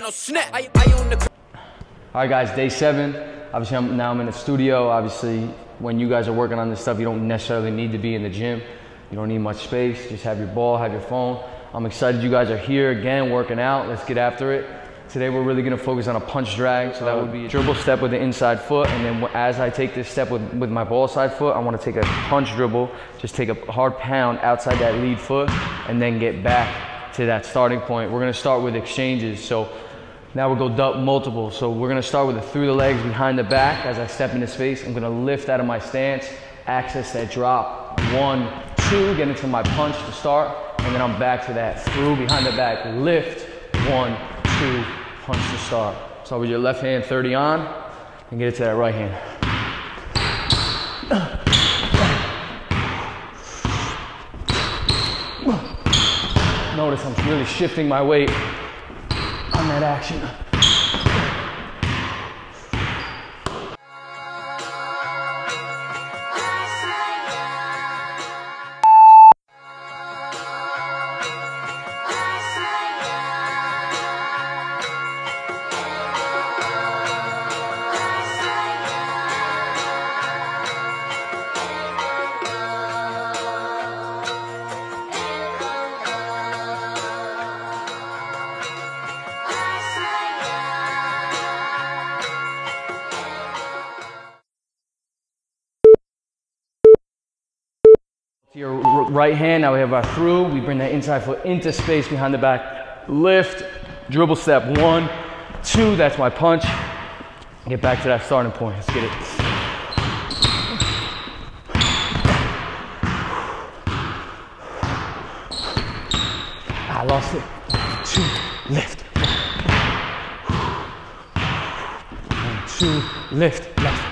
piano snap. I own the. All right, guys, day 7. Obviously, I'm in the studio. Obviously, when you guys are working on this stuff, you don't necessarily need to be in the gym. You don't need much space. Just have your ball, have your phone. I'm excited you guys are here again, working out. Let's get after it. Today, we're really gonna focus on a punch drag. So that would be a dribble step with the inside foot. And then as I take this step with my ball side foot, I wanna take a punch dribble, just take a hard pound outside that lead foot, and then get back to that starting point. We're gonna start with exchanges. So now we'll go multiple. So we're gonna start with a through the legs, behind the back. As I step into space, I'm gonna lift out of my stance, access that drop. 1, 2, get into my punch to start. And then I'm back to that through, behind the back, lift. 1, 2, punch to start. Start with your left hand, 30 on, and get it to that right hand. Notice I'm really shifting my weight on that action. Your right hand, now we have our through. We bring that inside foot into space behind the back. Lift, dribble step. 1, 2, that's my punch. Get back to that starting point. Let's get it. I lost it. 2, lift. 1, 2, lift, left.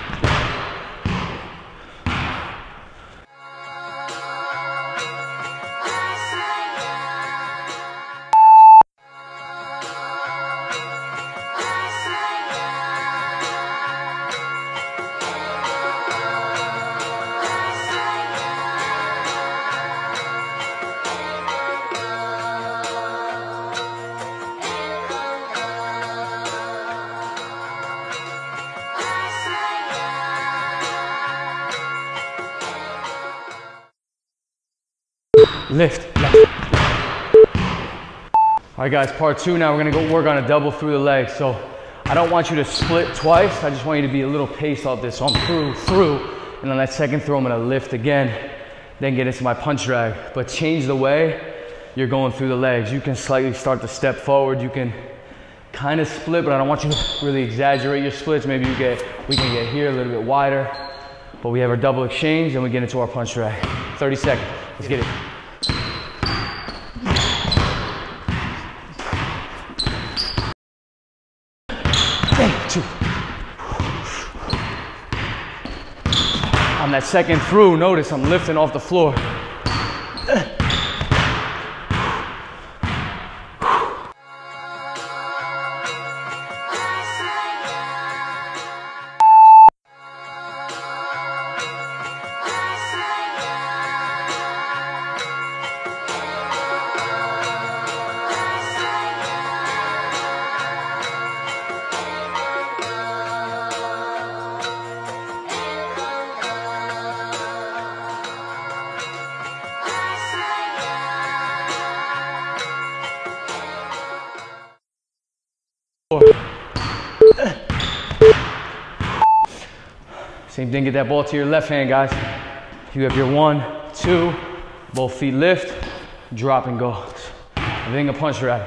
Lift, left. All right, guys, part 2 now. We're gonna go work on a double through the legs. So I don't want you to split twice. I just want you to be a little paced off this. So I'm through, and on that second throw, I'm gonna lift again, then get into my punch drag. But change the way you're going through the legs. You can slightly start to step forward. You can kind of split, but I don't want you to really exaggerate your splits. Maybe we can get here a little bit wider, but we have our double exchange, and we get into our punch drag. 30 seconds, let's get it. On that second through, notice I'm lifting off the floor. Same thing, get that ball to your left hand, guys. You have your 1, 2, both feet lift, drop and go. Everything a punch drag.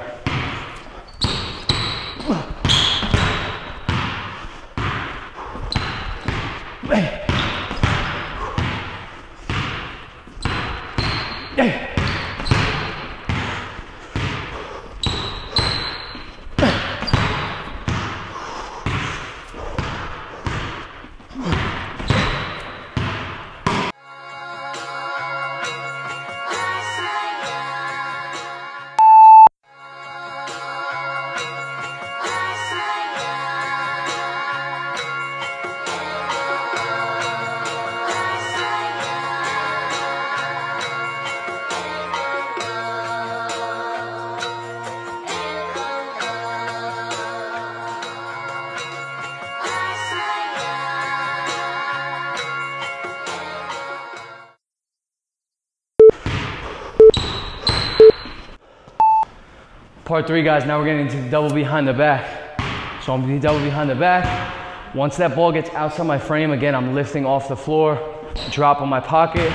Part 3, guys, now we're getting into the double behind the back. So I'm gonna be double behind the back. Once that ball gets outside my frame, again, I'm lifting off the floor, drop on my pocket,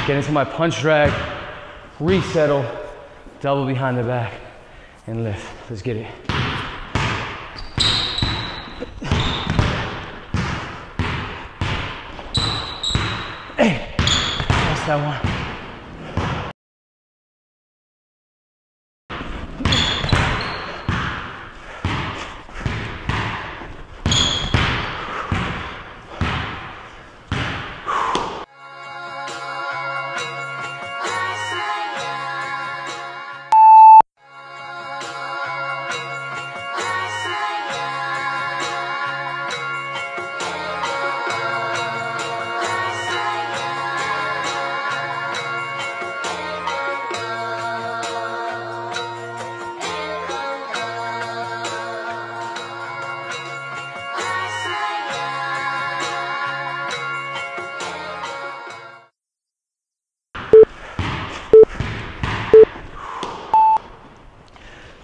get into my punch drag, resettle, double behind the back, and lift. Let's get it. Hey, that's that one.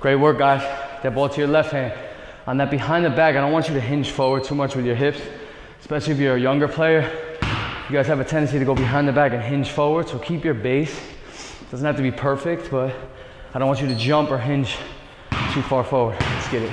Great work, guys. That ball to your left hand. On that behind the back, I don't want you to hinge forward too much with your hips, especially if you're a younger player. You guys have a tendency to go behind the back and hinge forward, so keep your base. It doesn't have to be perfect, but I don't want you to jump or hinge too far forward. Let's get it.